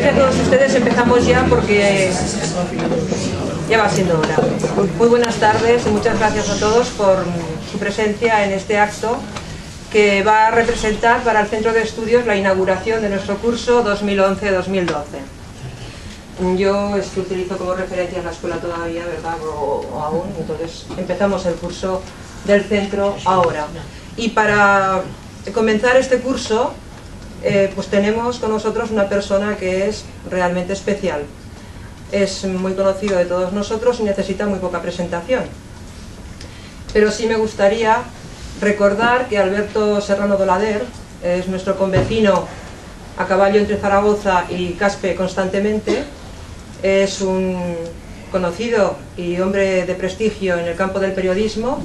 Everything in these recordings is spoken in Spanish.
parece a todos ustedes empezamos ya porque ya va siendo hora. Muy buenas tardes y muchas gracias a todos por su presencia en este acto que va a representar para el Centro de Estudios la inauguración de nuestro curso 2011-2012. Yo utilizo como referencia la escuela todavía, ¿verdad? O aún, entonces empezamos el curso del centro ahora. Y para comenzar este curso, pues tenemos con nosotros una persona que es realmente especial. Es muy conocido de todos nosotros y necesita muy poca presentación. Pero sí me gustaría recordar que Alberto Serrano Dolader es nuestro convecino a caballo entre Zaragoza y Caspe constantemente. Es un conocido y hombre de prestigio en el campo del periodismo.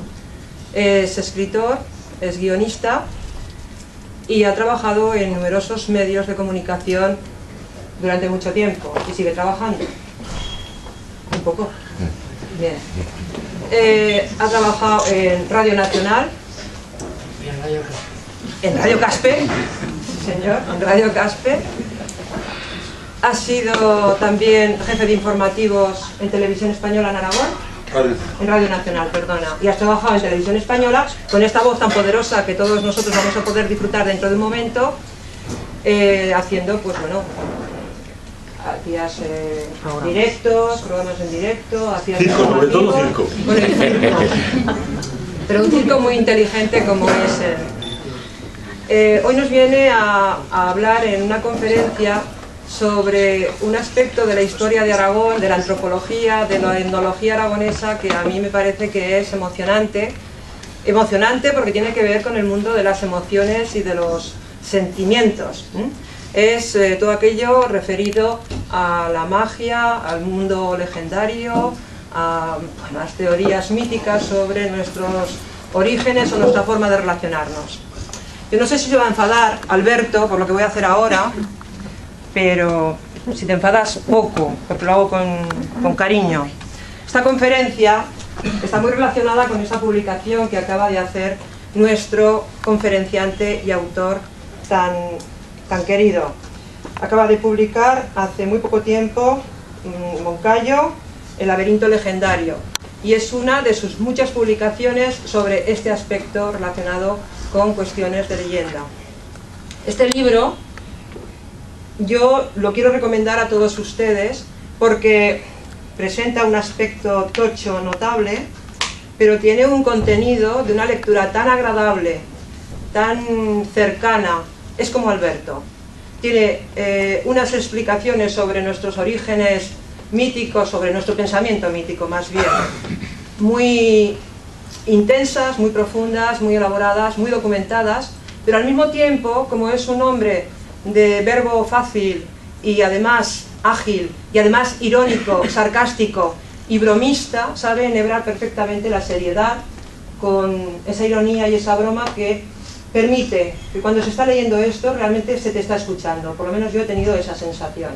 Es escritor, es guionista y ha trabajado en numerosos medios de comunicación durante mucho tiempo y sigue trabajando. Un poco. Bien. Ha trabajado en Radio Nacional, en Radio Caspe, señor, en Radio Caspe. Ha sido también jefe de informativos en Televisión Española en Aragón. En Radio Nacional, perdona. Y has trabajado en Televisión Española con esta voz tan poderosa que todos nosotros vamos a poder disfrutar dentro de un momento, haciendo, pues bueno, hacías directos, programas en directo, hacías circo, sobre todo circo. Con el circo. Pero un circo muy inteligente como es él. Hoy nos viene a hablar en una conferencia sobre un aspecto de la historia de Aragón, de la antropología, de la etnología aragonesa, que a mí me parece que es emocionante. Emocionante porque tiene que ver con el mundo de las emociones y de los sentimientos. Es todo aquello referido a la magia, al mundo legendario, a las teorías míticas sobre nuestros orígenes o nuestra forma de relacionarnos. Yo no sé si se va a enfadar Alberto por lo que voy a hacer ahora, pero si te enfadas poco, porque lo hago con cariño. Esta conferencia está muy relacionada con esa publicación que acaba de hacer nuestro conferenciante y autor tan querido. Acaba de publicar hace muy poco tiempo, Moncayo, El laberinto legendario, y es una de sus muchas publicaciones sobre este aspecto relacionado con cuestiones de leyenda. Este libro yo lo quiero recomendar a todos ustedes porque presenta un aspecto tocho notable, pero tiene un contenido de una lectura tan agradable, tan cercana, es como Alberto. Tiene unas explicaciones sobre nuestros orígenes míticos, sobre nuestro pensamiento mítico más bien, muy intensas, muy profundas, muy elaboradas, muy documentadas, pero al mismo tiempo, como es un hombre de verbo fácil y además ágil y además irónico, sarcástico y bromista, sabe enhebrar perfectamente la seriedad con esa ironía y esa broma que permite que cuando se está leyendo esto realmente se te está escuchando. Por lo menos yo he tenido esa sensación.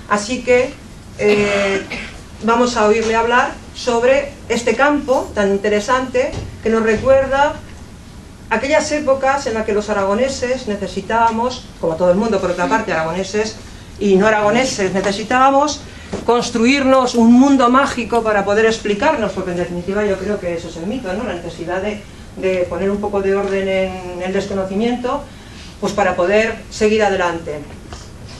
Así que vamos a oírle hablar sobre este campo tan interesante que nos recuerda aquellas épocas en las que los aragoneses necesitábamos, como todo el mundo por otra parte, aragoneses y no aragoneses, necesitábamos construirnos un mundo mágico para poder explicarnos, porque en definitiva yo creo que eso es el mito, ¿no? La necesidad de poner un poco de orden en el desconocimiento, pues para poder seguir adelante.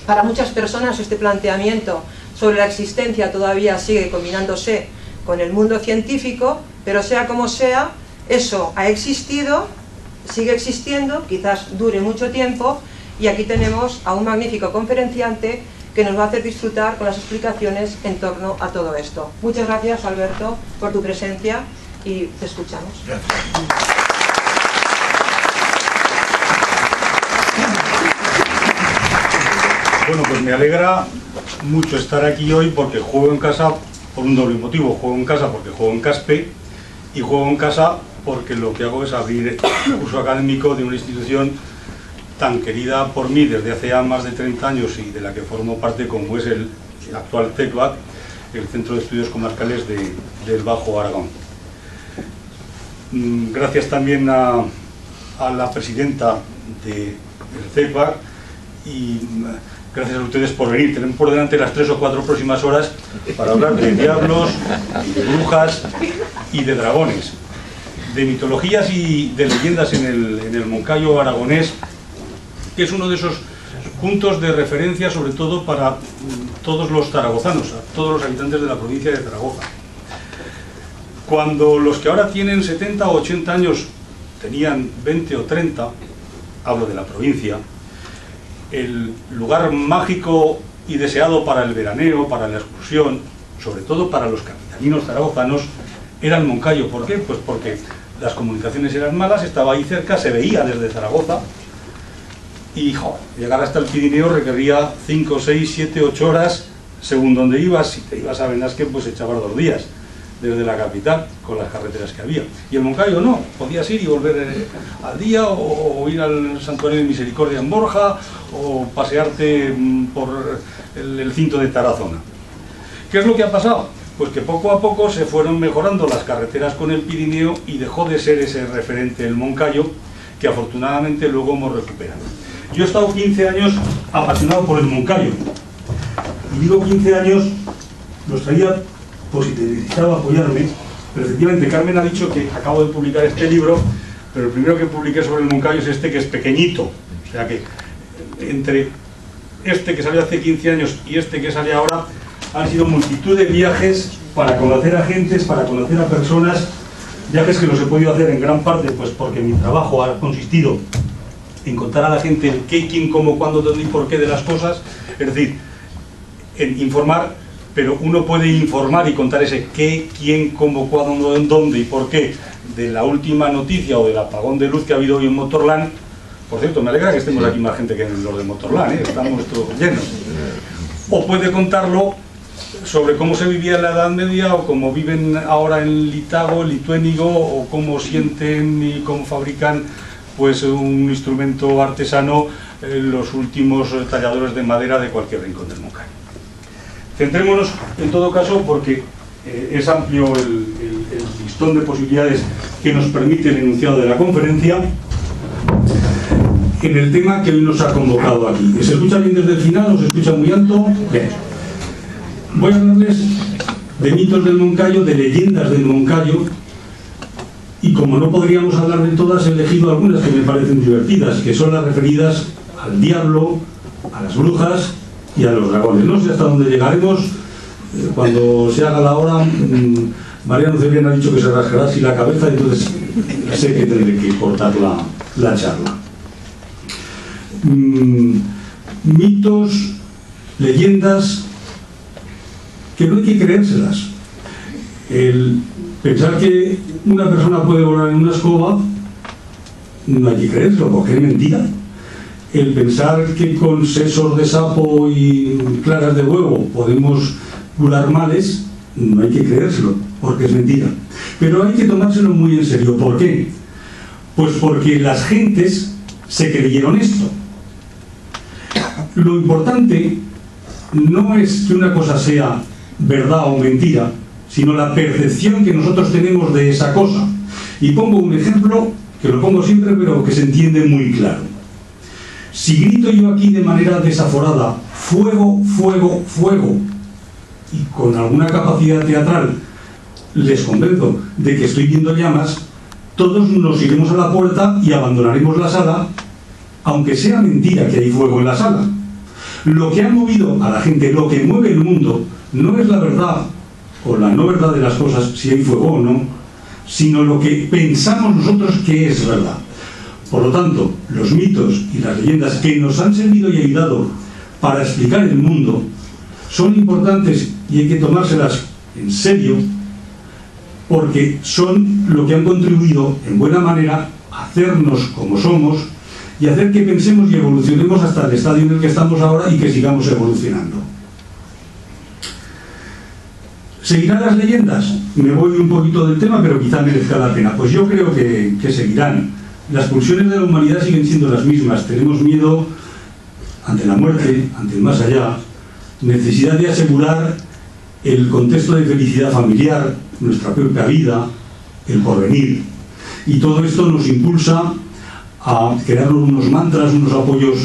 Para muchas personas este planteamiento sobre la existencia todavía sigue combinándose con el mundo científico, pero sea como sea, eso ha existido, sigue existiendo, quizás dure mucho tiempo, y aquí tenemos a un magnífico conferenciante que nos va a hacer disfrutar con las explicaciones en torno a todo esto. Muchas gracias, Alberto, por tu presencia y te escuchamos. Gracias. Bueno, pues me alegra mucho estar aquí hoy porque juego en casa por un doble motivo. Juego en casa porque juego en Caspe y juego en casa porque lo que hago es abrir el curso académico de una institución tan querida por mí desde hace ya más de 30 años y de la que formo parte, como es el actual CECBAC, el Centro de Estudios Comarcales del Bajo Aragón. Gracias también a la presidenta del CECBAC y gracias a ustedes por venir. Tenemos por delante las 3 o 4 próximas horas para hablar de diablos, de brujas y de dragones, de mitologías y de leyendas en el Moncayo aragonés, que es uno de esos puntos de referencia, sobre todo para todos los zaragozanos, a todos los habitantes de la provincia de Zaragoza. Cuando los que ahora tienen 70 o 80 años tenían 20 o 30, hablo de la provincia, el lugar mágico y deseado para el veraneo, para la excursión, sobre todo para los capitalinos zaragozanos, era el Moncayo. ¿Por qué? Pues porque las comunicaciones eran malas, estaba ahí cerca, se veía desde Zaragoza, y llegar hasta el Pirineo requería 5, 6, 7, 8 horas, según donde ibas. Si te ibas a Benasque, pues echabas 2 días desde la capital, con las carreteras que había. Y el Moncayo no, podías ir y volver al día, o ir al Santuario de Misericordia en Borja, o pasearte por el cinto de Tarazona. ¿Qué es lo que ha pasado? Pues que poco a poco se fueron mejorando las carreteras con el Pirineo y dejó de ser ese referente el Moncayo, que afortunadamente luego hemos recuperado. Yo he estado 15 años apasionado por el Moncayo, y digo 15 años, los traía por si te necesitaba apoyarme, pero efectivamente Carmen ha dicho que acabo de publicar este libro, pero el primero que publiqué sobre el Moncayo es este, que es pequeñito, o sea que entre este que salió hace 15 años y este que sale ahora han sido multitud de viajes para conocer a gentes, para conocer a personas, viajes que los he podido hacer en gran parte pues porque mi trabajo ha consistido en contar a la gente el qué, quién, cómo, cuándo, dónde y por qué de las cosas, es decir, en informar. Pero uno puede informar y contar ese qué, quién, cómo, cuándo, dónde y por qué de la última noticia o del apagón de luz que ha habido hoy en Motorland. Por cierto, me alegra que estemos aquí más gente que en los de Motorland, estamos todos llenos. O puede contarlo sobre cómo se vivía en la Edad Media, o cómo viven ahora en Litago, Lituénigo, o cómo sienten y cómo fabrican pues un instrumento artesano los últimos talladores de madera de cualquier rincón del Moncayo. Centrémonos en todo caso, porque es amplio el listón de posibilidades que nos permite el enunciado de la conferencia, en el tema que hoy nos ha convocado aquí. ¿Se escucha bien desde el final o se escucha muy alto? Bien. Voy a hablarles de mitos del Moncayo, de leyendas del Moncayo, y como no podríamos hablar de todas, he elegido algunas que me parecen divertidas, que son las referidas al diablo, a las brujas y a los dragones. No sé hasta dónde llegaremos. Cuando se haga la hora, Mariano Cebrián ha dicho que se rascará así la cabeza, entonces sé que tendré que cortar la charla. Mitos, leyendas, que no hay que creérselas. El pensar que una persona puede volar en una escoba, no hay que creérselo, porque es mentira. El pensar que con sesos de sapo y claras de huevo podemos curar males, no hay que creérselo, porque es mentira. Pero hay que tomárselo muy en serio. ¿Por qué? Pues porque las gentes se creyeron esto. Lo importante no es que una cosa sea verdad o mentira, sino la percepción que nosotros tenemos de esa cosa. Y pongo un ejemplo, que lo pongo siempre, pero que se entiende muy claro. Si grito yo aquí de manera desaforada, fuego, fuego, fuego, y con alguna capacidad teatral les convenzo de que estoy viendo llamas, todos nos iremos a la puerta y abandonaremos la sala, aunque sea mentira que hay fuego en la sala. Lo que ha movido a la gente, lo que mueve el mundo, no es la verdad o la no verdad de las cosas, si hay fuego o no, sino lo que pensamos nosotros que es verdad. Por lo tanto, los mitos y las leyendas que nos han servido y ayudado para explicar el mundo son importantes y hay que tomárselas en serio, porque son lo que han contribuido en buena manera a hacernos como somos y hacer que pensemos y evolucionemos hasta el estadio en el que estamos ahora y que sigamos evolucionando. ¿Seguirán las leyendas? Me voy un poquito del tema, pero quizá merezca la pena. Pues yo creo que seguirán. Las pulsiones de la humanidad siguen siendo las mismas. Tenemos miedo ante la muerte, ante el más allá, necesidad de asegurar el contexto de felicidad familiar, nuestra propia vida, el porvenir. Y todo esto nos impulsa a crear unos mantras, unos apoyos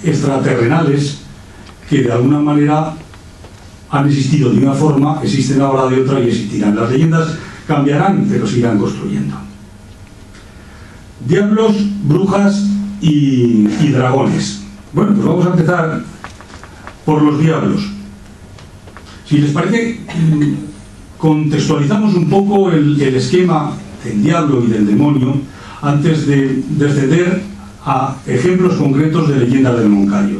extraterrenales que de alguna manera han existido de una forma, existen ahora de otra y existirán. Las leyendas cambiarán, pero se irán construyendo. Diablos, brujas y dragones. Bueno, pues vamos a empezar por los diablos. Si les parece, contextualizamos un poco el esquema del diablo y del demonio antes de descender a ejemplos concretos de leyendas del Moncayo.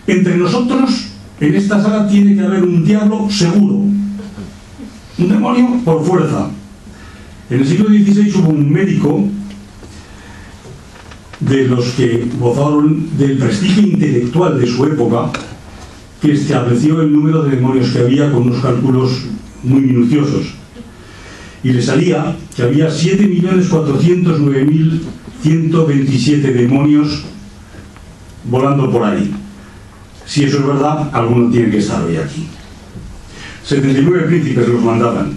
Entre nosotros, en esta sala, tiene que haber un diablo seguro, un demonio por fuerza. En el siglo XVI hubo un médico de los que gozaron del prestigio intelectual de su época, que estableció el número de demonios que había con unos cálculos muy minuciosos. Y le salía que había 7.409.127 demonios volando por ahí. Si eso es verdad, alguno tiene que estar hoy aquí. 79 príncipes los mandaban.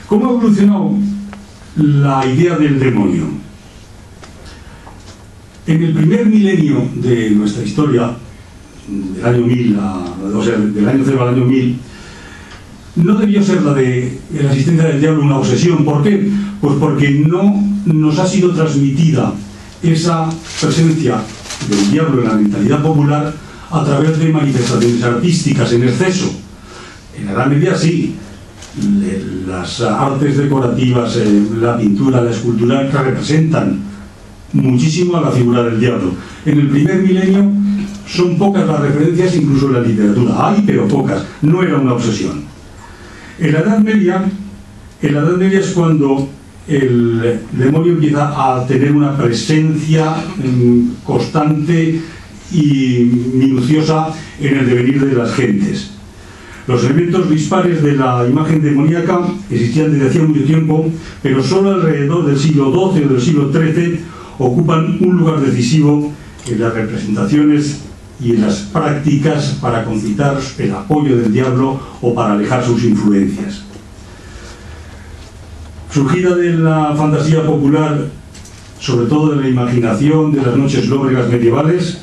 ¿Cómo ha evolucionado la idea del demonio? En el primer milenio de nuestra historia, del año 1000, o sea, del año 0 al año 1000, no debió ser la de la existencia del diablo una obsesión. ¿Por qué? Pues porque no nos ha sido transmitida esa presencia del diablo en la mentalidad popular a través de manifestaciones artísticas en exceso. En la Edad Media sí, las artes decorativas, la pintura, la escultura, representan muchísimo a la figura del diablo. En el primer milenio son pocas las referencias, incluso en la literatura. Hay, pero pocas. No era una obsesión. En la Edad Media es cuando el demonio empieza a tener una presencia constante y minuciosa en el devenir de las gentes. Los elementos dispares de la imagen demoníaca existían desde hacía mucho tiempo, pero solo alrededor del siglo XII o del siglo XIII ocupan un lugar decisivo en las representaciones y en las prácticas para concitar el apoyo del diablo o para alejar sus influencias. Surgida de la fantasía popular, sobre todo de la imaginación de las noches lóbregas medievales,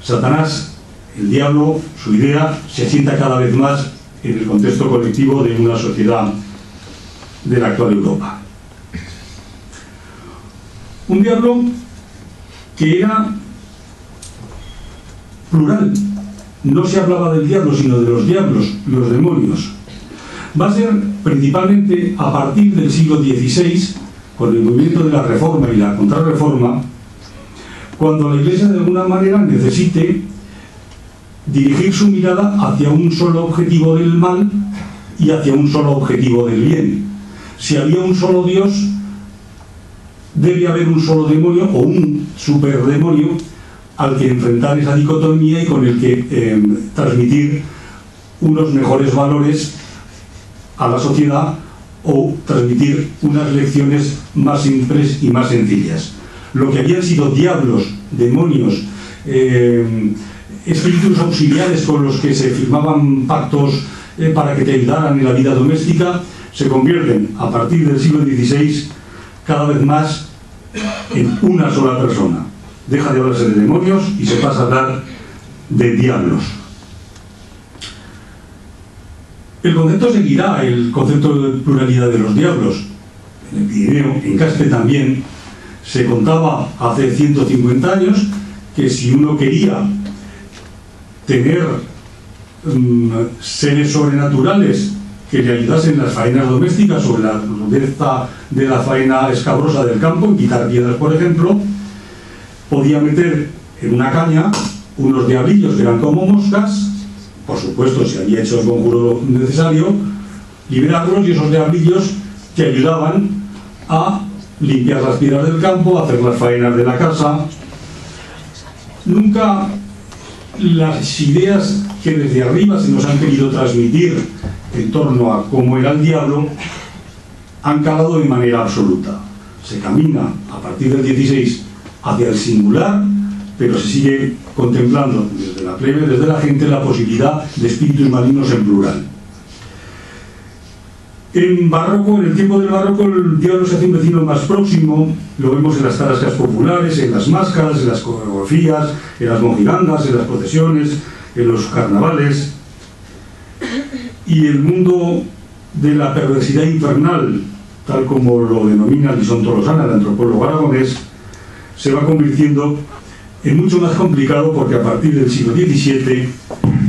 Satanás, el diablo, su idea, se asienta cada vez más en el contexto colectivo de una sociedad de la actual Europa. Un diablo que era plural. No se hablaba del diablo, sino de los diablos, los demonios. Va a ser principalmente a partir del siglo XVI, con el movimiento de la Reforma y la Contrarreforma, cuando la Iglesia de alguna manera necesite dirigir su mirada hacia un solo objetivo del mal y hacia un solo objetivo del bien. Si había un solo Dios, debe haber un solo demonio o un superdemonio al que enfrentar esa dicotomía y con el que transmitir unos mejores valores a la sociedad o transmitir unas lecciones más simples y más sencillas. Lo que habían sido diablos, demonios, espíritus auxiliares con los que se firmaban pactos para que te ayudaran en la vida doméstica, se convierten a partir del siglo XVI cada vez más en una sola persona. Deja de hablarse de demonios y se pasa a hablar de diablos. El concepto seguirá el concepto de pluralidad de los diablos. En el Pirineo, en Caspe también, se contaba hace 150 años que si uno quería tener seres sobrenaturales que le ayudasen en las faenas domésticas o en la rudeza de la faena escabrosa del campo, en quitar piedras por ejemplo, podía meter en una caña unos diablillos que eran como moscas, por supuesto si había hecho el conjuro necesario, liberarlos, y esos diablillos te ayudaban a limpiar las piedras del campo, a hacer las faenas de la casa. Nunca las ideas que desde arriba se nos han querido transmitir en torno a cómo era el diablo han calado de manera absoluta. Se camina a partir del XVI hacia el singular, pero se sigue contemplando desde la plebe, desde la gente, la posibilidad de espíritus malignos en plural. En el tiempo del barroco, el diablo se hace un vecino más próximo, lo vemos en las tarascas populares, en las máscaras, en las coreografías, en las mojigangas, en las procesiones, en los carnavales. Y el mundo de la perversidad infernal, tal como lo denomina Lison Tolosana, el antropólogo aragonés, se va convirtiendo en mucho más complicado, porque a partir del siglo XVII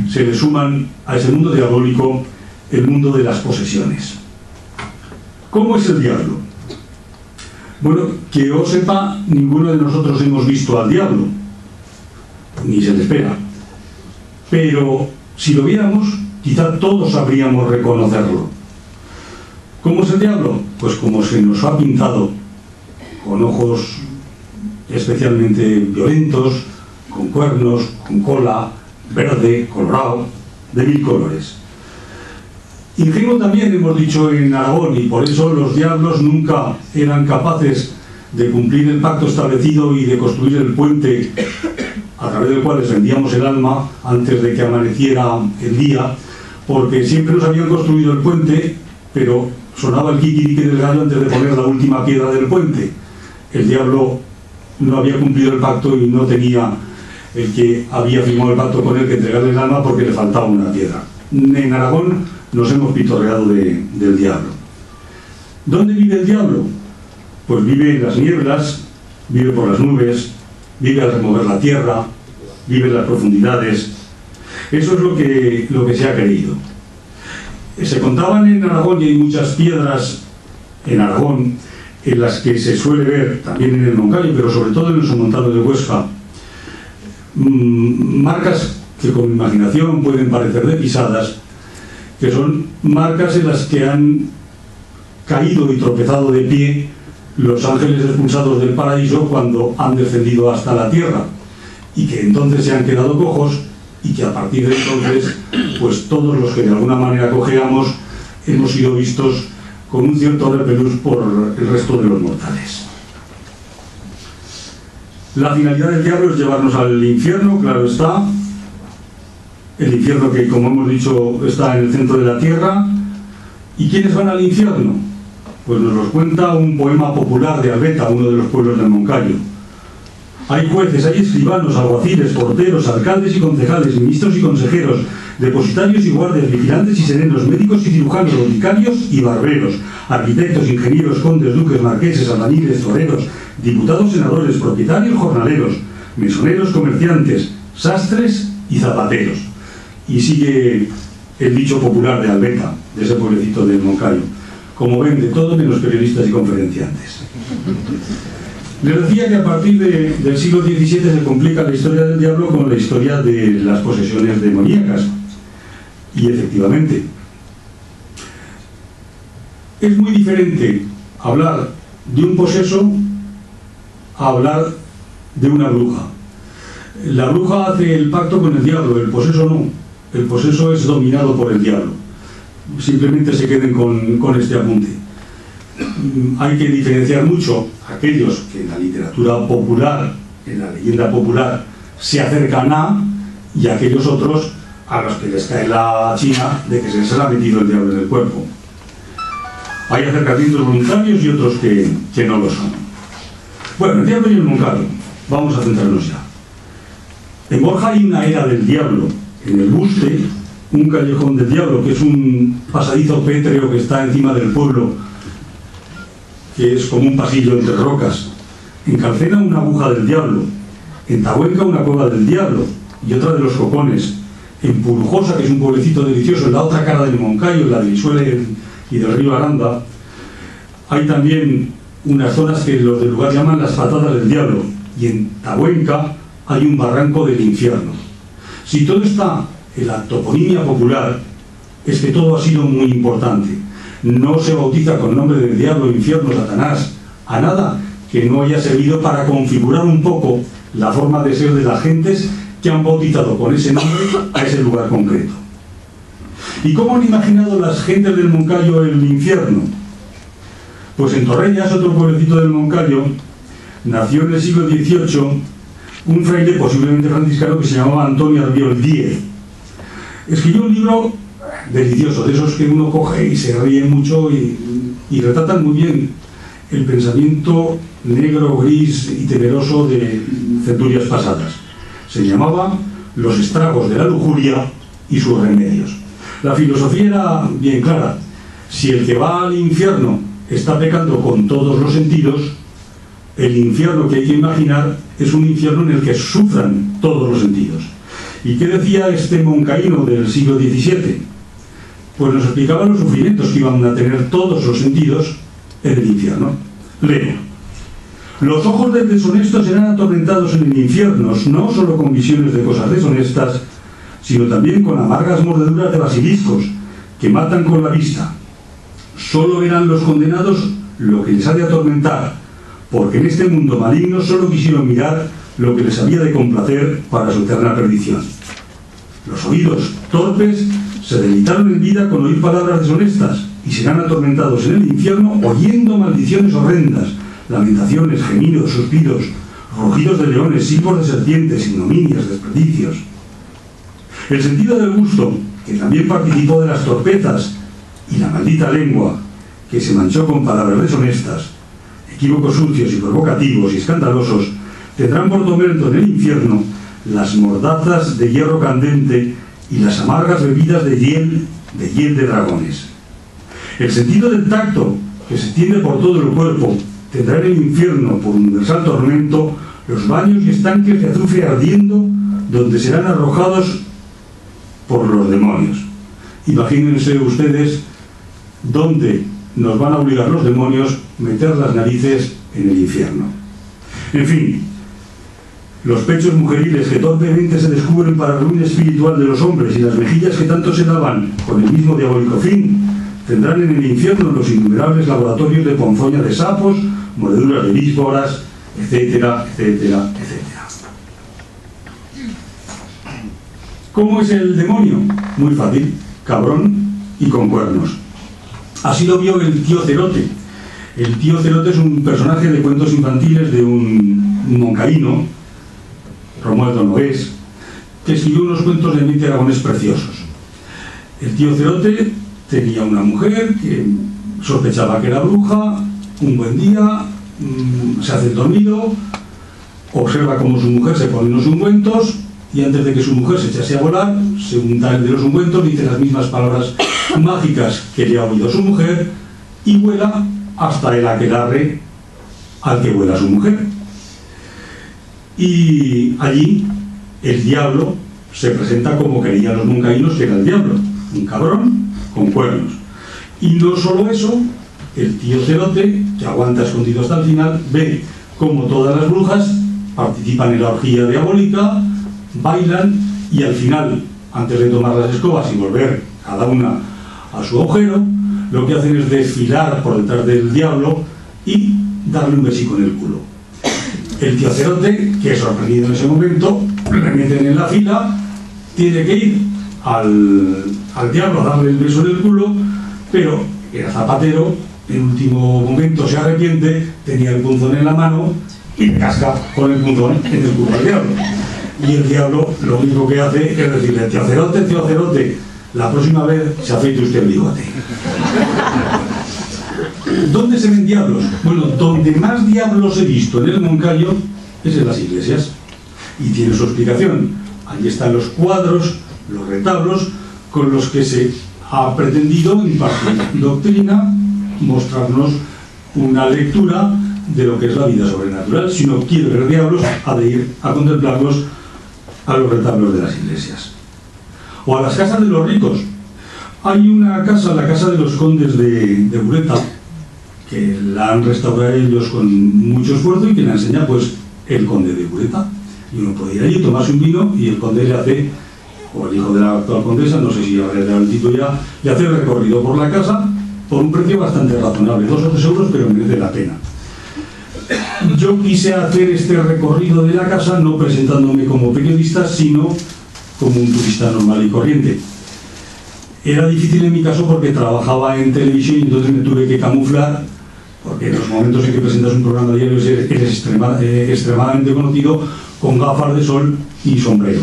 se le suman a ese mundo diabólico el mundo de las posesiones. ¿Cómo es el diablo? Bueno, que yo sepa, ninguno de nosotros hemos visto al diablo, ni se le espera. Pero si lo viéramos, quizá todos sabríamos reconocerlo. ¿Cómo es el diablo? Pues como se nos ha pintado, con ojos especialmente violentos, con cuernos, con cola, verde, colorado, de 1000 colores. Ingenuo también hemos dicho en Aragón, y por eso los diablos nunca eran capaces de cumplir el pacto establecido y de construir el puente a través del cual les vendíamos el alma antes de que amaneciera el día, porque siempre nos habían construido el puente, pero sonaba el kikiriqui del gallo antes de poner la última piedra del puente. El diablo no había cumplido el pacto y no tenía el que había firmado el pacto con él que entregarle el alma porque le faltaba una piedra. En Aragón nos hemos pitorreado del diablo. ¿Dónde vive el diablo? Pues vive en las nieblas, vive por las nubes, vive al remover la tierra, vive en las profundidades. Eso es lo que se ha creído. Se contaban en Aragón, y hay muchas piedras en Aragón en las que se suele ver, también en el Moncayo, pero sobre todo en el Somontano de Huesca, marcas que con imaginación pueden parecer de pisadas, que son marcas en las que han caído y tropezado de pie los ángeles expulsados del paraíso cuando han descendido hasta la tierra, y que entonces se han quedado cojos, y que a partir de entonces, pues todos los que de alguna manera cojeamos hemos sido vistos con un cierto repelús por el resto de los mortales. La finalidad del diablo es llevarnos al infierno, claro está. El infierno que, como hemos dicho, está en el centro de la tierra. ¿Y quiénes van al infierno? Pues nos los cuenta un poema popular de Albeta, uno de los pueblos del Moncayo. Hay jueces, hay escribanos, alguaciles, porteros, alcaldes y concejales, ministros y consejeros, depositarios y guardias, vigilantes y serenos, médicos y cirujanos, boticarios y barberos, arquitectos, ingenieros, condes, duques, marqueses, albañiles, toreros, diputados, senadores, propietarios, jornaleros, mesoneros, comerciantes, sastres y zapateros. Y sigue el dicho popular de Albeta, de ese pueblecito del Moncayo: como ven, de todo menos periodistas y conferenciantes. Les decía que a partir del siglo XVII se complica la historia del diablo con la historia de las posesiones demoníacas. Y efectivamente, es muy diferente hablar de un poseso a hablar de una bruja. La bruja hace el pacto con el diablo, el poseso no. El poseso es dominado por el diablo. Simplemente se queden con este apunte. Hay que diferenciar mucho aquellos que en la literatura popular, en la leyenda popular, se acercan a, y aquellos otros a los que les cae la china de que se les ha metido el diablo en el cuerpo. Hay acercamientos voluntarios y otros que no lo son. Bueno, el diablo y el Moncayo, vamos a centrarnos ya. En Borja hay una era del diablo. En el Buste, un callejón del diablo, que es un pasadizo pétreo que está encima del pueblo, que es como un pasillo entre rocas. En Calcena, una aguja del diablo. En Tahuenca, una cueva del diablo y otra de los Cocones. En Purujosa, que es un pueblecito delicioso, en la otra cara del Moncayo, en la de Isuela y del río Aranda, hay también unas zonas que los del lugar llaman las patadas del diablo. Y en Tahuenca hay un barranco del infierno. Si todo está en la toponimia popular, es que todo ha sido muy importante. No se bautiza con nombre del diablo, infierno, Satanás, a nada que no haya servido para configurar un poco la forma de ser de las gentes que han bautizado con ese nombre a ese lugar concreto. ¿Y cómo han imaginado las gentes del Moncayo el infierno? Pues en Torrellas, otro pueblecito del Moncayo, nació en el siglo XVIII un fraile, posiblemente franciscano, que se llamaba Antonio Arbiol Díez. Escribió un libro deliciosos, de esos que uno coge y se ríe mucho y retratan muy bien el pensamiento negro, gris y temeroso de centurias pasadas. Se llamaba Los estragos de la lujuria y sus remedios. La filosofía era bien clara: si el que va al infierno está pecando con todos los sentidos, el infierno que hay que imaginar es un infierno en el que sufran todos los sentidos. ¿Y qué decía este moncaíno del siglo XVII? Pues nos explicaba los sufrimientos que iban a tener todos los sentidos en el infierno. Leo: los ojos del deshonesto serán atormentados en el infierno, no solo con visiones de cosas deshonestas, sino también con amargas mordeduras de basiliscos que matan con la vista. Solo verán los condenados lo que les ha de atormentar, porque en este mundo maligno solo quisieron mirar lo que les había de complacer para su eterna perdición. Los oídos torpes se deleitaron en vida con oír palabras deshonestas y serán atormentados en el infierno oyendo maldiciones horrendas, lamentaciones, gemidos, suspiros, rugidos de leones, silbos de serpientes, ignominias, desperdicios. El sentido del gusto, que también participó de las torpezas, y la maldita lengua, que se manchó con palabras deshonestas, equívocos sucios y provocativos y escandalosos, tendrán por tormento en el infierno las mordazas de hierro candente y las amargas bebidas de hiel de dragones. El sentido del tacto, que se extiende por todo el cuerpo, tendrá en el infierno por universal tormento los baños y estanques de azufre ardiendo, donde serán arrojados por los demonios. Imagínense ustedes dónde nos van a obligar los demonios a meter las narices en el infierno. En fin, los pechos mujeriles que torpemente se descubren para la ruina espiritual de los hombres y las mejillas que tanto se lavan con el mismo diabólico fin, tendrán en el infierno los innumerables laboratorios de ponzoña de sapos, mordeduras de vísboras, etcétera, etcétera, etcétera. ¿Cómo es el demonio? Muy fácil: cabrón y con cuernos. Así lo vio el tío Cerote. El tío Cerote es un personaje de cuentos infantiles de un moncaíno, Romualdo Nogués, que escribió unos cuentos de Mite Aragonés preciosos. El tío Cerote tenía una mujer que sospechaba que era bruja. Un buen día se hace el dormido, observa cómo su mujer se pone unos ungüentos y antes de que su mujer se echase a volar, se unta el de los ungüentos, dice las mismas palabras mágicas que le ha oído su mujer y vuela hasta el aquelarre al que vuela su mujer. Y allí el diablo se presenta como querían los moncaínos que era el diablo: un cabrón con cuernos. Y no solo eso, el tío Cerote, que aguanta escondido hasta el final, ve como todas las brujas participan en la orgía diabólica, bailan y al final, antes de tomar las escobas y volver cada una a su agujero, lo que hacen es desfilar por detrás del diablo y darle un besico en el culo. El tío Cerote, que es sorprendido en ese momento, le meten en la fila, tiene que ir al diablo a darle el beso en el culo, pero era zapatero, en último momento se arrepiente, tenía el punzón en la mano y le casca con el punzón en el culo al diablo. Y el diablo lo único que hace es decirle: tío Cerote, la próxima vez se afeite usted el bigote. ¿Dónde se ven diablos? Bueno, donde más diablos he visto en el Moncayo es en las iglesias. Y tiene su explicación. Allí están los cuadros, los retablos, con los que se ha pretendido impartir doctrina, mostrarnos una lectura de lo que es la vida sobrenatural. Si uno quiere ver diablos, ha de ir a contemplarlos a los retablos de las iglesias. O a las casas de los ricos. Hay una casa, la casa de los condes de Bureta, que la han restaurado ellos con mucho esfuerzo y que la enseña pues el conde de Bureta. Y uno puede ir allí, tomarse un vino y el conde le hace, o el hijo de la actual condesa, no sé si habrá dado el título ya, le hace el recorrido por la casa por un precio bastante razonable, 2 o 3 euros, pero merece la pena. Yo quise hacer este recorrido de la casa no presentándome como periodista, sino como un turista normal y corriente. Era difícil en mi caso porque trabajaba en televisión y entonces me tuve que camuflar, porque en los momentos en que presentas un programa diario eres extremadamente conocido con gafas de sol y sombrero.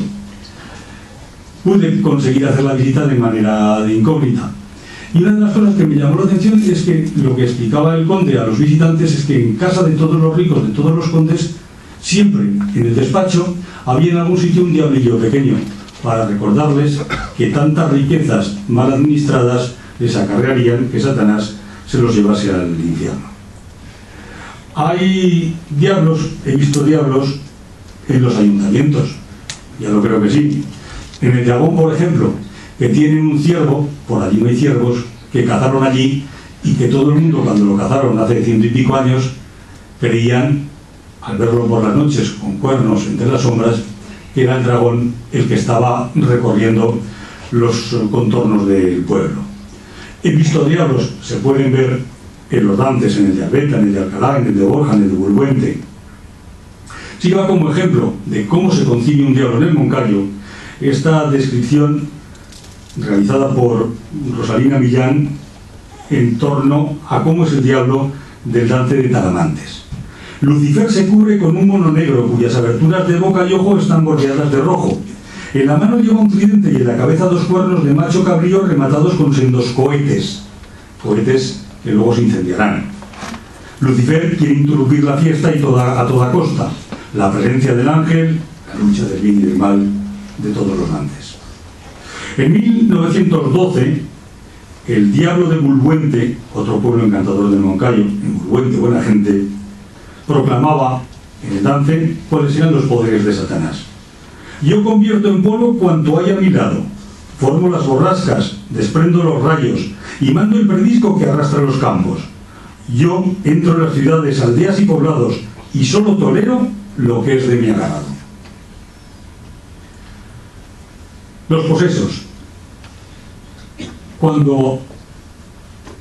pude conseguir hacer la visita de manera de incógnita. Y una de las cosas que me llamó la atención es que lo que explicaba el conde a los visitantes es que en casa de todos los ricos, de todos los condes, siempre en el despacho había en algún sitio un diablillo pequeño para recordarles que tantas riquezas mal administradas les acarrearían que Satanás se los llevase al infierno. Hay diablos, he visto diablos en los ayuntamientos, ya lo creo que sí. En el Dragón, por ejemplo, que tienen un ciervo, por allí no hay ciervos, que cazaron allí y que todo el mundo cuando lo cazaron hace 100 y pico años creían, al verlo por las noches con cuernos entre las sombras, que era el dragón el que estaba recorriendo los contornos del pueblo. He visto diablos, se pueden ver en los Dantes, en el de Albeta, en el de Alcalá, en el de Borja, en el de Bulbuente. Sirva como ejemplo de cómo se concibe un diablo en el Moncayo esta descripción realizada por Rosalina Millán en torno a cómo es el diablo del Dante de Talamantes. Lucifer se cubre con un mono negro cuyas aberturas de boca y ojo están bordeadas de rojo. En la mano lleva un tridente y en la cabeza 2 cuernos de macho cabrío rematados con sendos cohetes. Cohetes que luego se incendiarán. Lucifer quiere interrumpir la fiesta y a toda costa. La presencia del ángel, la lucha del bien y del mal de todos los Dantes. En 1912, el diablo de Bulbuente, otro pueblo encantador del Moncayo, en Bulbuente, buena gente, proclamaba en el Dante cuáles eran los poderes de Satanás. Yo convierto en polvo cuanto hay a mi lado, formo las borrascas, desprendo los rayos y mando el perdisco que arrastra los campos. Yo entro en las ciudades, aldeas y poblados y solo tolero lo que es de mi agrado. Los posesos. Cuando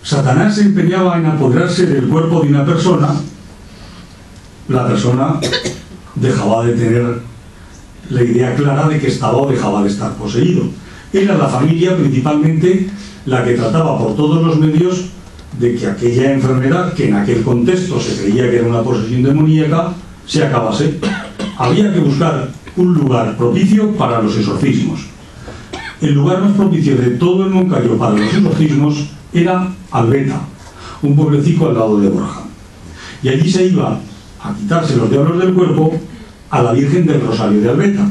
Satanás se empeñaba en apoderarse del cuerpo de una persona, la persona dejaba de tener la idea clara de que estaba o dejaba de estar poseído. Era la familia principalmente la que trataba por todos los medios de que aquella enfermedad, que en aquel contexto se creía que era una posesión demoníaca, se acabase. Había que buscar un lugar propicio para los exorcismos. El lugar más propicio de todo el Moncayo para los exorcismos era Albeta, un pueblecito al lado de Borja. Y allí se iba a quitarse los diablos del cuerpo a la Virgen del Rosario de Albeta.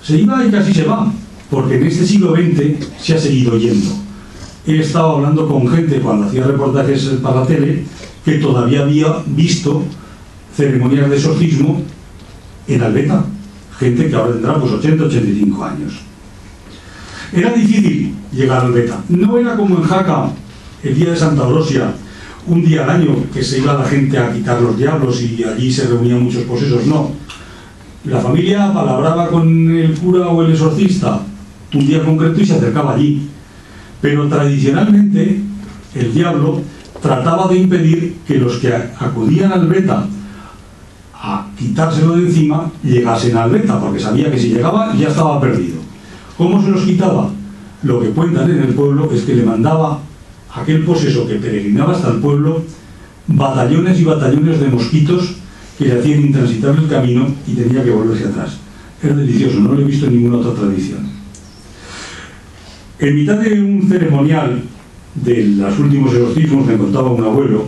Se iba y casi se va, porque en este siglo XX se ha seguido yendo. He estado hablando con gente cuando hacía reportajes para la tele que todavía había visto ceremonias de exorcismo en Albeta. Gente que ahora tendrá pues 80, 85 años. Era difícil llegar a Albeta. No era como en Jaca, el día de Santa Orosia, un día al año que se iba la gente a quitar los diablos y allí se reunían muchos posesos. No. La familia palabraba con el cura o el exorcista un día concreto y se acercaba allí. Pero tradicionalmente el diablo trataba de impedir que los que acudían a Albeta a quitárselo de encima llegasen a Albeta, porque sabía que si llegaba ya estaba perdido. ¿Cómo se los quitaba? Lo que cuentan en el pueblo es que le mandaba a aquel poseso que peregrinaba hasta el pueblo batallones y batallones de mosquitos que le hacían intransitable el camino y tenía que volverse atrás. Era delicioso, no lo he visto en ninguna otra tradición. En mitad de un ceremonial de los últimos exorcismos me contaba un abuelo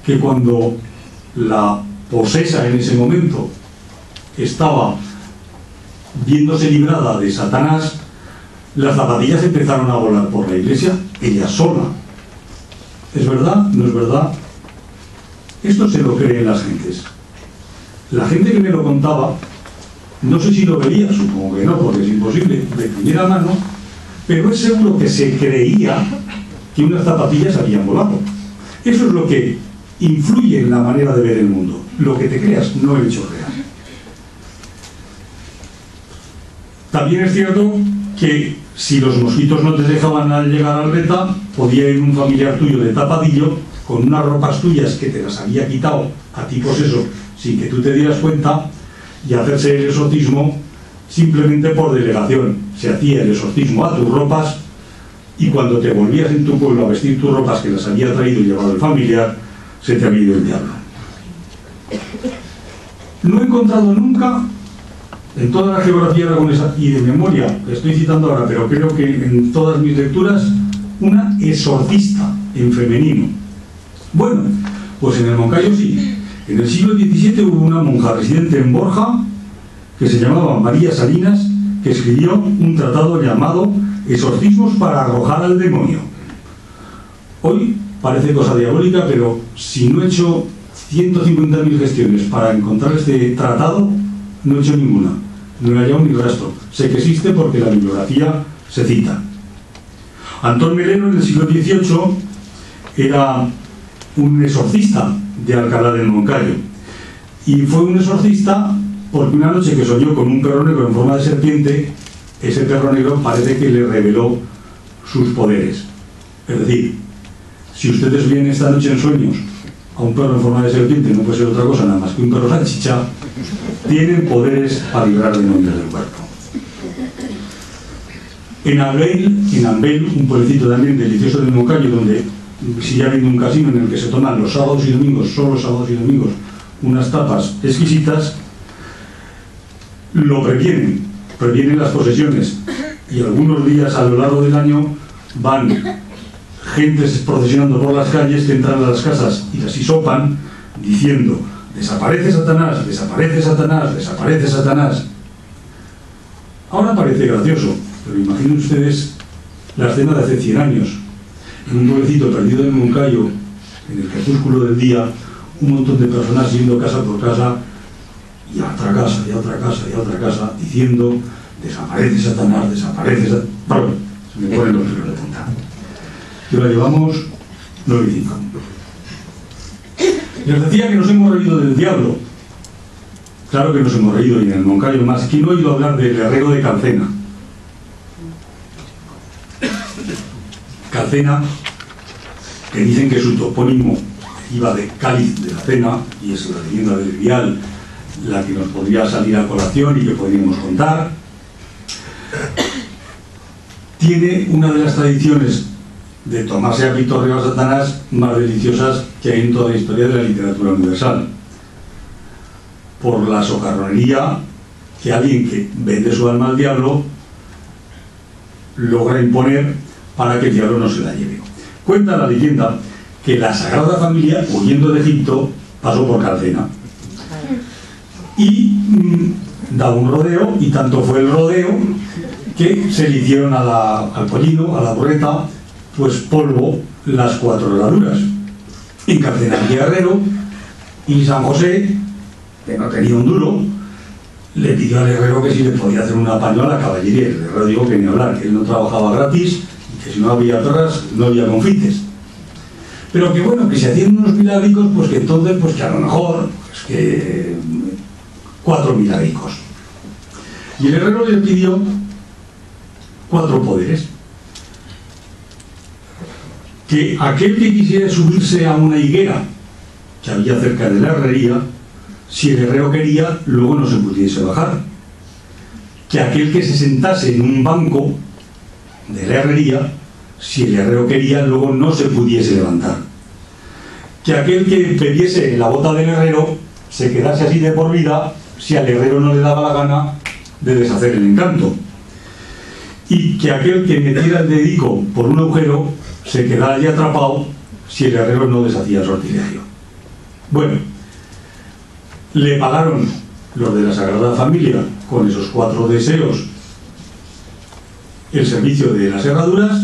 que cuando la posesa en ese momento estaba viéndose librada de Satanás, las zapatillas empezaron a volar por la iglesia, ella sola. ¿Es verdad? ¿No es verdad? Esto se lo creen las gentes. La gente que me lo contaba, no sé si lo veía, supongo que no, porque es imposible, de primera mano, pero es seguro que se creía que unas zapatillas habían volado. Eso es lo que influye en la manera de ver el mundo. Lo que te creas, no el hecho real. También es cierto que si los mosquitos no te dejaban llegar al Albeta, podía ir un familiar tuyo de tapadillo con unas ropas tuyas que te las había quitado a ti poseso sin que tú te dieras cuenta y hacerse el exorcismo simplemente por delegación. Se hacía el exorcismo a tus ropas y cuando te volvías en tu pueblo a vestir tus ropas que las había traído y llevado el familiar, se te había ido el diablo. No he encontrado nunca en toda la geografía aragonesa y de memoria, que estoy citando ahora, pero creo que en todas mis lecturas, una exorcista en femenino. Bueno, pues en el Moncayo sí. En el siglo XVII hubo una monja residente en Borja que se llamaba María Salinas, que escribió un tratado llamado Exorcismos para arrojar al demonio. Hoy parece cosa diabólica, pero si no he hecho 150.000 gestiones para encontrar este tratado, no he hecho ninguna. No he hallado ni rastro. Sé que existe porque la bibliografía se cita. Antón Melero en el siglo XVIII era un exorcista de Alcalá del Moncayo. Y fue un exorcista porque una noche que soñó con un perro negro en forma de serpiente, ese perro negro parece que le reveló sus poderes. Es decir, si ustedes ven esta noche en sueños a un perro en forma de serpiente, no puede ser otra cosa nada más que un perro salchicha, tienen poderes para librar demonios del cuerpo. En Ambel, un pueblecito también delicioso del Moncayo, donde sigue habiendo un casino en el que se toman los sábados y domingos, solo sábados y domingos, unas tapas exquisitas, lo previenen las posesiones, y algunos días a lo largo del año van gentes procesionando por las calles que entran a las casas y las hisopan diciendo: desaparece Satanás, desaparece Satanás, desaparece Satanás. Ahora parece gracioso, pero imaginen ustedes la escena de hace 100 años, en un pueblecito perdido en Moncayo, en el crepúsculo del día, un montón de personas yendo casa por casa, y a otra casa, y a otra casa, y a otra casa, diciendo: desaparece Satanás, desaparece Satanás. Perdón, se me ponen los pelos de punta. Y ahora llevamos 9 y 5. Les decía que nos hemos reído del diablo. Claro que nos hemos reído, y en el Moncayo más. ¿Quién no ha oído hablar del herrero de Calcena? Calcena, que dicen que su topónimo iba de cáliz de la cena, y es la leyenda del Vial la que nos podría salir a colación y que podríamos contar. Tiene una de las tradiciones de tomarse a pitorreo a Satanás más deliciosas que hay en toda la historia de la literatura universal, por la socarronería que alguien que vende su alma al diablo logra imponer para que el diablo no se la lleve. Cuenta la leyenda que la Sagrada Familia, huyendo de Egipto, pasó por Calcena y da un rodeo, y tanto fue el rodeo que se le hicieron al pollino, a la burreta, pues polvo las 4 herraduras. En Calcena había herrero, y San José, que no tenía un duro, le pidió al herrero que si le podía hacer un apaño a la caballería. El herrero dijo que ni hablar, que él no trabajaba gratis, y que si no había perras no había confites. Pero que bueno, que se hacían unos milagricos, pues que entonces, pues que a lo mejor, pues que 4 milagricos. Y el herrero le pidió 4 poderes. Que aquel que quisiera subirse a una higuera que había cerca de la herrería, si el herrero quería, luego no se pudiese bajar. Que aquel que se sentase en un banco de la herrería, si el herrero quería, luego no se pudiese levantar. Que aquel que bebiese la bota del herrero se quedase así de por vida, si al herrero no le daba la gana de deshacer el encanto. Y que aquel que metiera el dedico por un agujero se quedara allí atrapado si el herrero no deshacía el sortilegio. Bueno, le pagaron los de la Sagrada Familia con esos 4 deseos el servicio de las herraduras,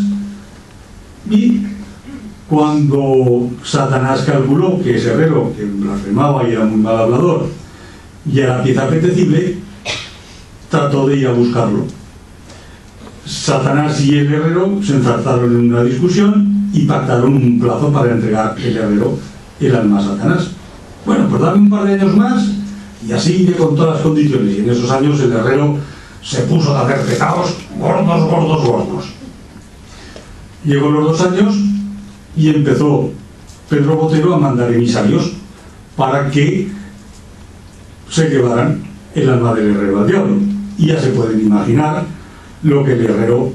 y cuando Satanás calculó que ese herrero, que blasfemaba y era muy mal hablador, y era pieza apetecible, trató de ir a buscarlo. Satanás y el herrero se enzarzaron en una discusión y pactaron un plazo para entregar el herrero el alma a Satanás. Bueno, pues dame un par de años más y así con todas las condiciones. Y en esos años el herrero se puso a hacer pecados gordos, gordos, gordos. Llegó los 2 años y empezó Pedro Botero a mandar emisarios para que se llevaran el alma del herrero al diablo. Y ya se pueden imaginar lo que el herrero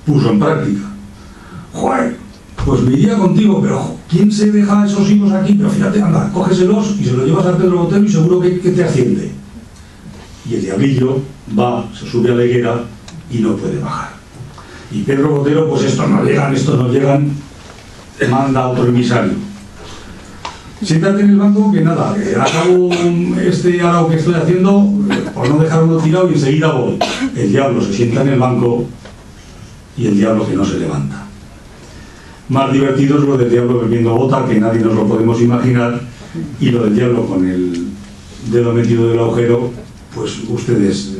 puso en práctica. Joder, pues me iría contigo, pero ¿quién se deja esos higos aquí? Pero fíjate, anda, cógeselos y se los llevas a Pedro Botero y seguro que te asciende. y el diablillo va, se sube a la higuera y no puede bajar. Y Pedro Botero, pues estos no llegan, manda a otro emisario. Siéntate en el banco que nada, acabo este arao que estoy haciendo, por no dejarlo tirado y enseguida voy. El diablo se sienta en el banco y el diablo que no se levanta. Más divertido es lo del diablo bebiendo bota, que nadie nos lo podemos imaginar, y lo del diablo con el dedo metido del agujero, pues ustedes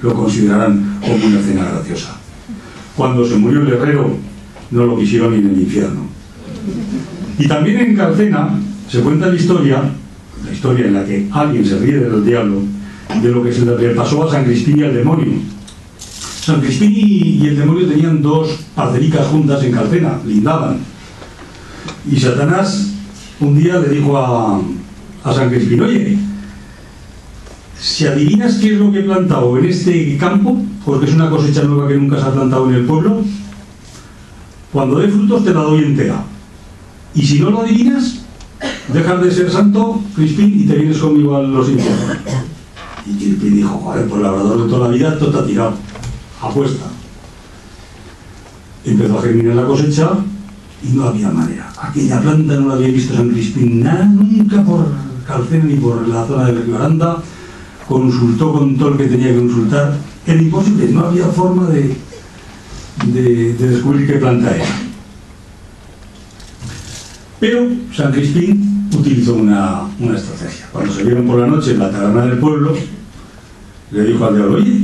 lo considerarán como una escena graciosa. Cuando se murió el herrero, no lo quisieron ni en el infierno. Y también en Carcena se cuenta la historia en la que alguien se ríe del diablo, de lo que se le pasó a San Crispín y al demonio. San Crispín y el demonio tenían dos parcericas juntas en Carcena, lindaban. Y Satanás un día le dijo a San Crispín: oye, si adivinas qué es lo que he plantado en este campo, porque es una cosecha nueva que nunca se ha plantado en el pueblo, cuando dé frutos te la doy entera. Y si no lo adivinas, dejas de ser santo, Crispín, y te vienes conmigo a los infiernos. Y Crispín dijo: joder, pues labrador de toda la vida, esto está tirado. Apuesta. Empezó a germinar la cosecha y no había manera. Aquella planta no la había visto San Crispín nada, nunca por Carcena ni por la zona de Río Aranda. Consultó con todo el que tenía que consultar. Era imposible, no había forma de descubrir qué planta era. Pero San Crispín utilizó una estrategia. Cuando se vieron por la noche en la taberna del pueblo, le dijo al diablo: oye,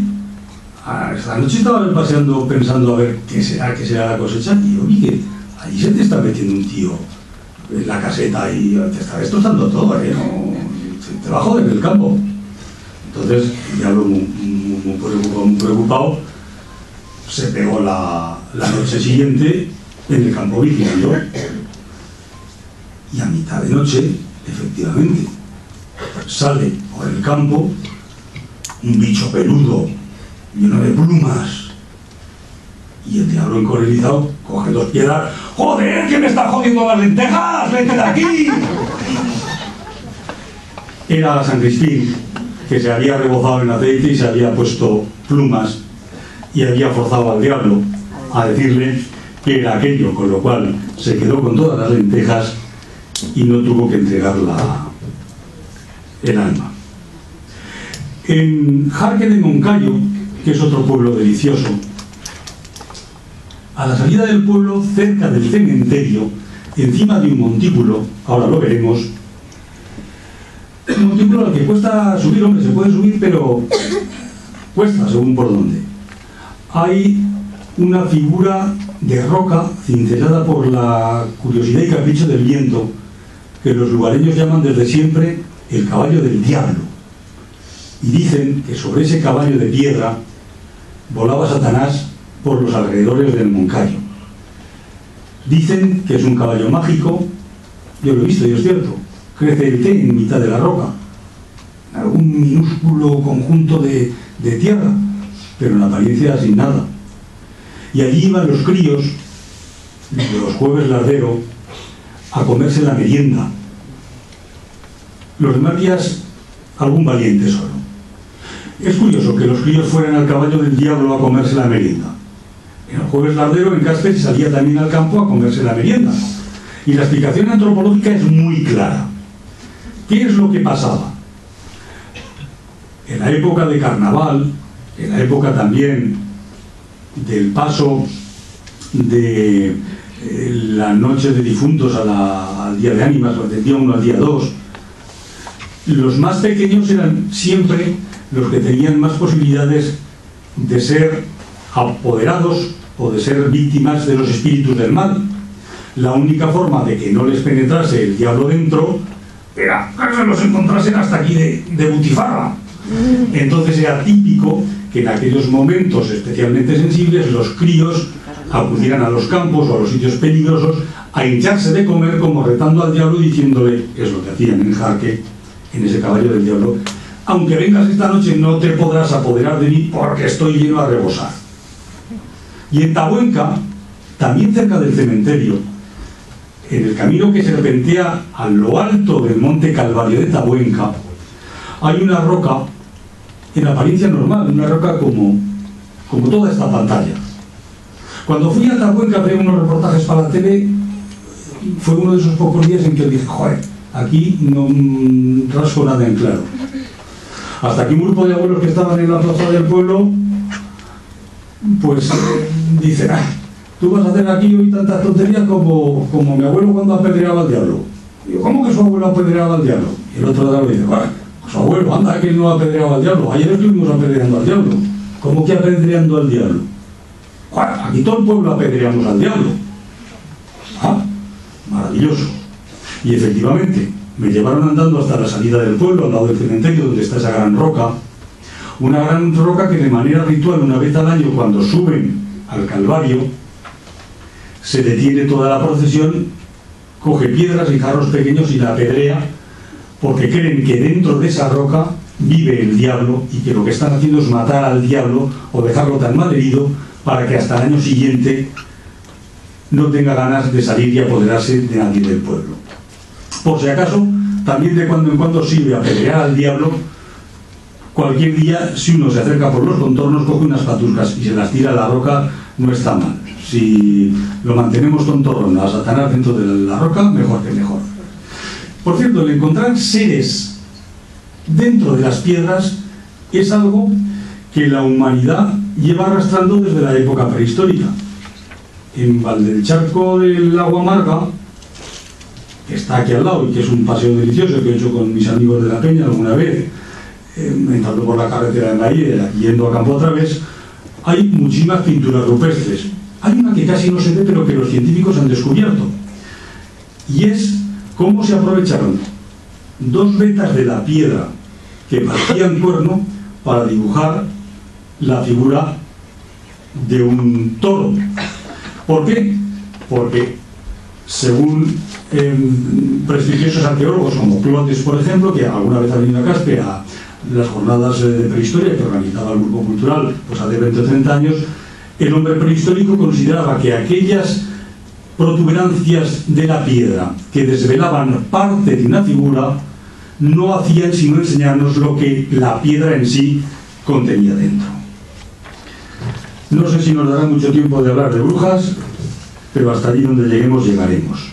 esta noche estaba paseando pensando a ver qué será la cosecha, y oí que allí se te está metiendo un tío en la caseta y te está destrozando todo, ¿no? Te va a joder el campo. Entonces el diablo, muy preocupado, se pegó la noche siguiente en el campo vigilando. Y a mitad de noche, efectivamente, sale por el campo un bicho peludo, lleno de plumas. Y el diablo encolerizado coge dos piedras. ¡Joder, que me está jodiendo las lentejas! ¡Vete de aquí! Era San Crispín, que se había rebozado en aceite y se había puesto plumas y había forzado al diablo a decirle que era aquello, con lo cual se quedó con todas las lentejas y no tuvo que entregar el alma. En Jarque de Moncayo, que es otro pueblo delicioso, a la salida del pueblo, cerca del cementerio, encima de un montículo, ahora lo veremos, un montículo al que cuesta subir, hombre, se puede subir, pero cuesta según por dónde. Hay una figura de roca cincelada por la curiosidad y capricho del viento, que los lugareños llaman desde siempre el caballo del diablo. Y dicen que sobre ese caballo de piedra volaba Satanás por los alrededores del Moncayo. Dicen que es un caballo mágico. Yo lo he visto y es cierto. Crece el té en mitad de la roca, algún minúsculo conjunto de tierra, pero en apariencia sin nada. Y allí iban los críos de los jueves lardero a comerse la merienda. Los demás días algún valiente solo. Es curioso que los críos fueran al caballo del diablo a comerse la merienda. En el jueves lardero en Caspe se salía también al campo a comerse la merienda. Y la explicación antropológica es muy clara. ¿Qué es lo que pasaba? En la época de carnaval, en la época también del paso de la noche de difuntos al día de ánimas, o del día 1 al día 2, los más pequeños eran siempre los que tenían más posibilidades de ser apoderados o de ser víctimas de los espíritus del mal. La única forma de que no les penetrase el diablo dentro era que se los encontrasen hasta aquí de butifarra. Entonces era típico que en aquellos momentos especialmente sensibles los críos acudieran a los campos o a los sitios peligrosos a hincharse de comer, como retando al diablo, diciéndole, que es lo que hacían en Jarque, en ese caballo del diablo: aunque vengas esta noche no te podrás apoderar de mí porque estoy lleno a rebosar. Y en Tabuenca, también cerca del cementerio, en el camino que serpentea a lo alto del monte Calvario de Tabuenca, hay una roca en apariencia normal, una roca como toda esta pantalla. Cuando fui a Tacuenca a ver unos reportajes para la tele, fue uno de esos pocos días en que dije, joder, aquí no rasco nada en claro. Hasta que un grupo de abuelos que estaban en la plaza del pueblo, pues dicen, tú vas a hacer aquí hoy tantas tonterías como mi abuelo cuando apedreaba al diablo. Digo, ¿cómo que su abuelo apedreaba al diablo? Y el otro diablo dice, su abuelo, anda, que él no apedreaba al diablo. Ayer estuvimos apedreando al diablo. ¿Cómo que apedreando al diablo? Aquí todo el pueblo apedreamos al diablo. Maravilloso. Y efectivamente, me llevaron andando hasta la salida del pueblo, al lado del cementerio, donde está esa gran roca. Una gran roca que de manera ritual, una vez al año, cuando suben al Calvario, se detiene toda la procesión, coge piedras y jarros pequeños y la apedrea, porque creen que dentro de esa roca vive el diablo y que lo que están haciendo es matar al diablo o dejarlo tan mal herido para que hasta el año siguiente no tenga ganas de salir y apoderarse de nadie del pueblo. Por si acaso, también de cuando en cuando sirve apedrear al diablo. Cualquier día, si uno se acerca por los contornos, coge unas patuscas y se las tira a la roca, no está mal. Si lo mantenemos tontorrón a Satanás dentro de la roca, mejor que mejor. Por cierto, el encontrar seres dentro de las piedras es algo que la humanidad lleva arrastrando desde la época prehistórica. En Valdelcharco del Agua Amarga, que está aquí al lado y que es un paseo delicioso que he hecho con mis amigos de la Peña alguna vez, entrando por la carretera de Maíra y yendo a campo otra vez, hay muchísimas pinturas rupestres. Hay una que casi no se ve, pero que los científicos han descubierto, y es cómo se aprovecharon dos vetas de la piedra que parecían cuerno para dibujar la figura de un toro. ¿Por qué? Porque según prestigiosos arqueólogos como Clotes, por ejemplo, que alguna vez ha venido a Caspe a las jornadas de prehistoria que organizaba el grupo cultural pues hace 20 o 30 años, el hombre prehistórico consideraba que aquellas protuberancias de la piedra que desvelaban parte de una figura no hacían sino enseñarnos lo que la piedra en sí contenía dentro. No sé si nos dará mucho tiempo de hablar de brujas, pero hasta allí donde lleguemos, llegaremos.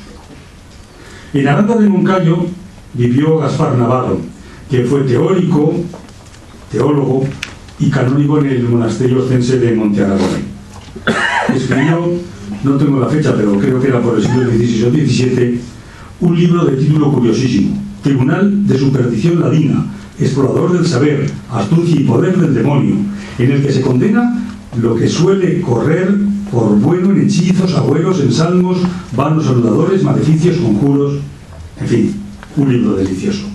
En Aranda de Moncayo vivió Gaspar Navarro, que fue teórico, teólogo y canónigo en el monasterio oscense de Monte Aragón. Escribió, no tengo la fecha, pero creo que era por el siglo XVI o XVII, un libro de título curiosísimo: Tribunal de Superstición Ladina, explorador del saber, astucia y poder del demonio, en el que se condena lo que suele correr por bueno en hechizos, agüeros, en salmos, vanos saludadores, maleficios, conjuros, en fin, un libro delicioso.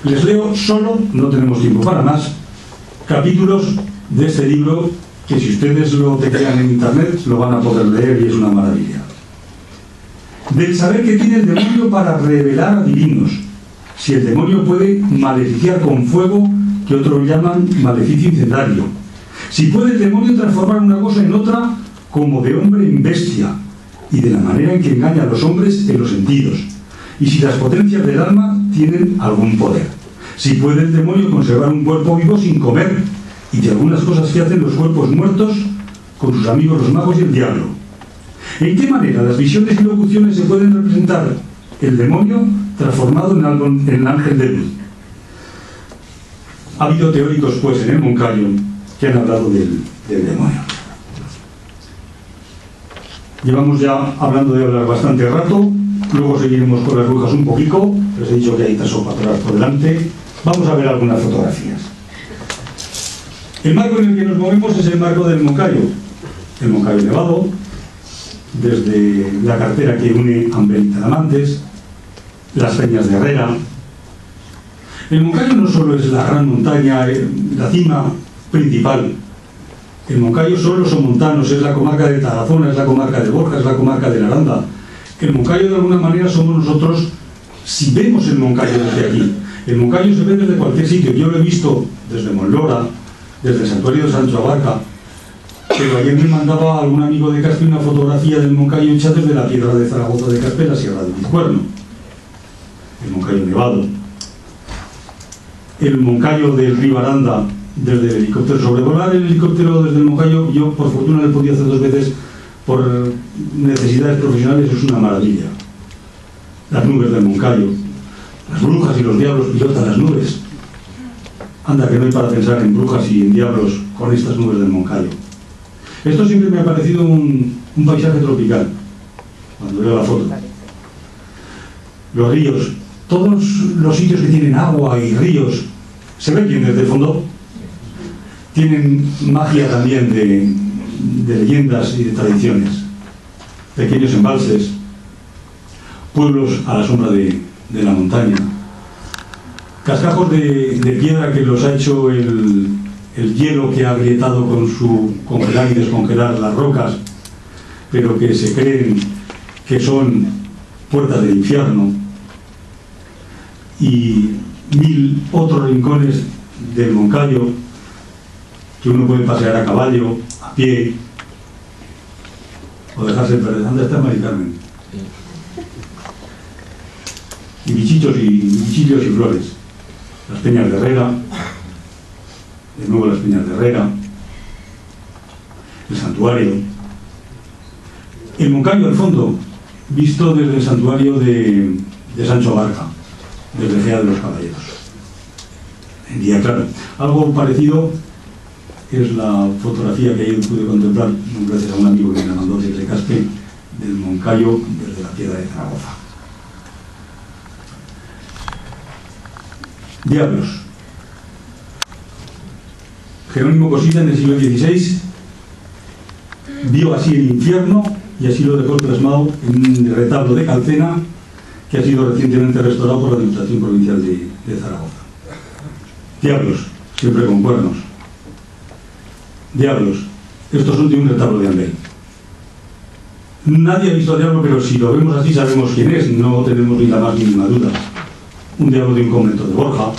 Les leo solo, no tenemos tiempo para más, capítulos de este libro que si ustedes lo teclean en internet lo van a poder leer y es una maravilla. Del saber que tiene el demonio para revelar a divinos, si el demonio puede maleficiar con fuego, que otros llaman maleficio incendiario, si puede el demonio transformar una cosa en otra, como de hombre en bestia, y de la manera en que engaña a los hombres en los sentidos, y si las potencias del alma tienen algún poder, si puede el demonio conservar un cuerpo vivo sin comer, y de algunas cosas que hacen los cuerpos muertos con sus amigos los magos y el diablo. ¿En qué manera las visiones y locuciones se pueden representar el demonio transformado en el ángel de luz? Ha habido teóricos pues en el Moncayo que han hablado del demonio. Llevamos ya hablando de hablar bastante rato, luego seguiremos con las brujas un poquito, les he dicho que hay 3 o 4 horas por delante. Vamos a ver algunas fotografías. El marco en el que nos movemos es el marco del Moncayo, el Moncayo Nevado, desde la carretera que une Amber y Talamantes, las Peñas de Herrera. El Moncayo no solo es la gran montaña, la cima principal. El Moncayo son los somontanos, es la comarca de Tarazona, es la comarca de Borja, es la comarca de la Aranda. El Moncayo de alguna manera somos nosotros si vemos el Moncayo desde aquí. El Moncayo se ve desde cualquier sitio. Yo lo he visto desde Monlora, desde el santuario de Sancho Abarca, pero ayer me mandaba algún amigo de Caspe una fotografía del Moncayo hecha desde la piedra de Zaragoza de Caspe, la Sierra del Bizcuerno. El Moncayo Nevado. El Moncayo del río Aranda desde el helicóptero. Sobrevolar el helicóptero desde el Moncayo, yo por fortuna lo he podido hacer 2 veces por necesidades profesionales, es una maravilla. Las nubes del Moncayo, las brujas y los diablos pilotan las nubes. Anda, que no hay para pensar en brujas y en diablos con estas nubes del Moncayo. Esto siempre me ha parecido un paisaje tropical, cuando veo la foto. Los ríos, todos los sitios que tienen agua y ríos, se ve bien desde el fondo, tienen magia también de leyendas y de tradiciones. Pequeños embalses, pueblos a la sombra de la montaña, cascajos de piedra que los ha hecho el hielo que ha agrietado con su congelar y descongelar las rocas, pero que se creen que son puertas del infierno, y 1000 otros rincones del Moncayo que uno puede pasear a caballo, a pie, o dejarse perder. ¿Dónde está Mari Carmen? Y bichillos y flores. Las Peñas de Herrera, de nuevo las Peñas de Herrera, el santuario. El Moncayo al fondo, visto desde el santuario de Sancho Abarca, desde Gea de los Caballeros. En día claro. Algo parecido es la fotografía que ayer pude contemplar, gracias a un amigo que me la mandó desde Caspe, del Moncayo, desde la Piedra de Zaragoza. Diablos. Jerónimo Cosita en el siglo XVI vio así el infierno y así lo dejó plasmado en un retablo de Calcena que ha sido recientemente restaurado por la Diputación Provincial de Zaragoza. Diablos, siempre con cuernos. Diablos, estos son de un retablo de Ambel. Nadie ha visto al diablo, pero si lo vemos así sabemos quién es, no tenemos ni la más mínima duda. Un diablo de un convento de Borja.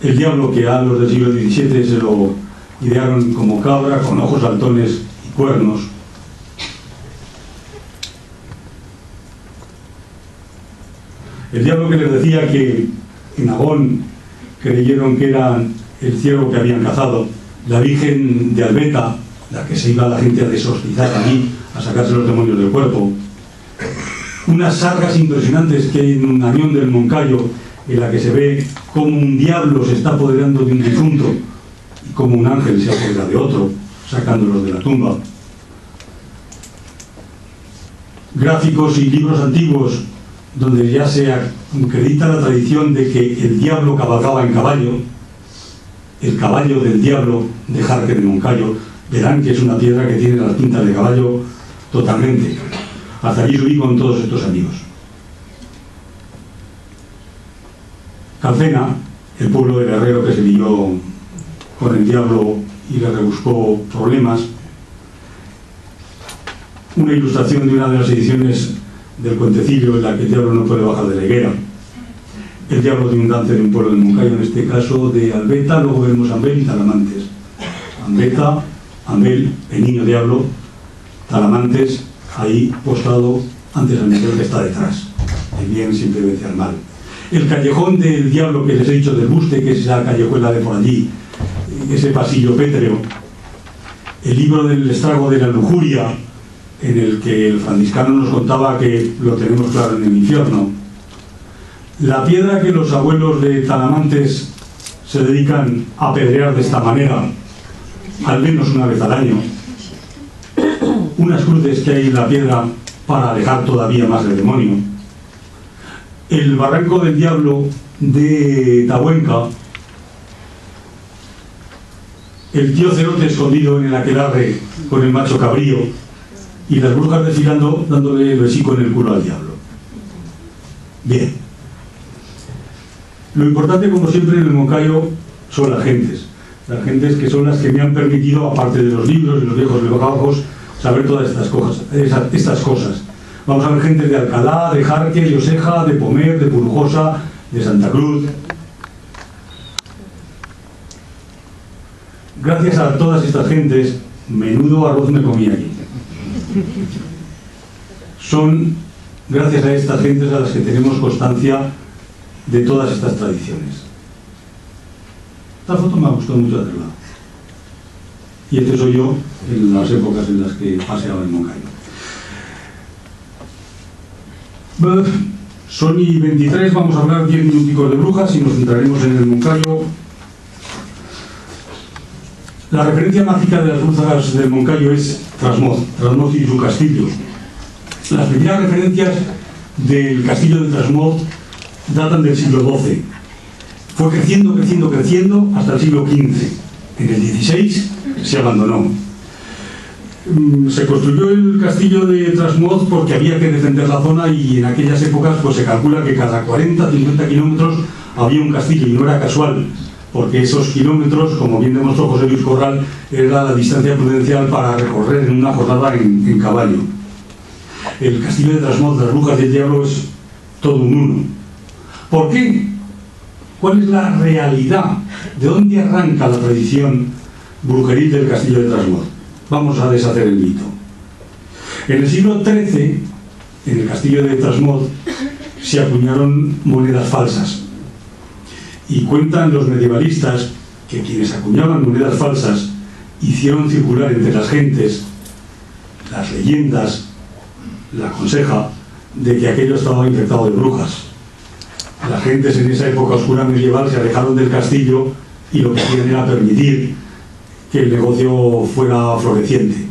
El diablo que a los del siglo XVII se lo idearon como cabra, con ojos saltones y cuernos. El diablo que les decía que en Agón creyeron que era el ciervo que habían cazado, la Virgen de Albeta, la que se iba a la gente a desorcizar allí, a sacarse los demonios del cuerpo. Unas sargas impresionantes que hay en un añón del Moncayo, en la que se ve como un diablo se está apoderando de un difunto y como un ángel se apodera de otro, sacándolos de la tumba. Gráficos y libros antiguos donde ya se acredita la tradición de que el diablo cabalgaba en caballo, el caballo del diablo de Jarque de Moncayo. Verán que es una piedra que tiene las pintas de caballo totalmente. Hasta allí subí con todos estos amigos. Calcena, el pueblo de Guerrero que se lió con el diablo y le rebuscó problemas. Una ilustración de una de las ediciones del Cuentecillo en la que el diablo no puede bajar de la higuera. El diablo de un dance de un pueblo de Moncayo, en este caso de Albeta, luego vemos Ambel y Talamantes. Albeta, Ambel, el niño diablo, Talamantes, ahí postrado antes al meteor que está detrás. El bien siempre vence al mal. El callejón del diablo que les he dicho del buste, que es esa callejuela de por allí, ese pasillo pétreo. El libro del estrago de la lujuria, en el que el franciscano nos contaba que lo tenemos claro en el infierno. La piedra que los abuelos de Talamantes se dedican a apedrear de esta manera, al menos una vez al año. Unas cruces que hay en la piedra para alejar todavía más el demonio. El barranco del diablo de Tahuenca, el tío Cerote escondido en el aquelarre con el macho cabrío y las brujas desfilando dándole el besico en el culo al diablo. Bien. Lo importante, como siempre, en el Moncayo son las gentes que son las que me han permitido, aparte de los libros y los viejos legajos, saber todas estas cosas. Vamos a ver gente de Alcalá, de Jarque, de Oseja, de Pomer, de Purujosa, de Santa Cruz. Gracias a todas estas gentes, menudo arroz me comí aquí. Son gracias a estas gentes a las que tenemos constancia de todas estas tradiciones. Esta foto me ha gustado mucho hacerla. Y este soy yo en las épocas en las que paseaba en Moncayo. Son y 23, vamos a hablar 10 minuticos de brujas y nos centraremos en el Moncayo. La referencia mágica de las brujas del Moncayo es Trasmoz y su castillo. Las primeras referencias del castillo de Trasmoz datan del siglo XII. Fue creciendo hasta el siglo XV. En el XVI se abandonó. Se construyó el castillo de Trasmoz porque había que defender la zona y en aquellas épocas pues se calcula que cada 40-50 kilómetros había un castillo, y no era casual, porque esos kilómetros, como bien demostró José Luis Corral, era la distancia prudencial para recorrer en una jornada en caballo. El castillo de Trasmoz, de las brujas del diablo, es todo un uno. ¿Por qué? ¿Cuál es la realidad? ¿De dónde arranca la tradición brujeril del castillo de Trasmoz? Vamos a deshacer el mito. En el siglo XIII, en el castillo de Trasmoz, se acuñaron monedas falsas. Y cuentan los medievalistas que quienes acuñaban monedas falsas hicieron circular entre las gentes las leyendas, la conseja, de que aquello estaba infectado de brujas. Las gentes en esa época oscura medieval se alejaron del castillo y lo que hacían era permitir que el negocio fuera floreciente.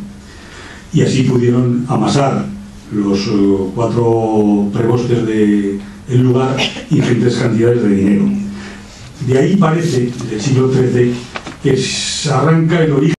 Y así pudieron amasar los 4 prebostes del lugar ingentes cantidades de dinero. De ahí parece, del siglo XIII, que se arranca el origen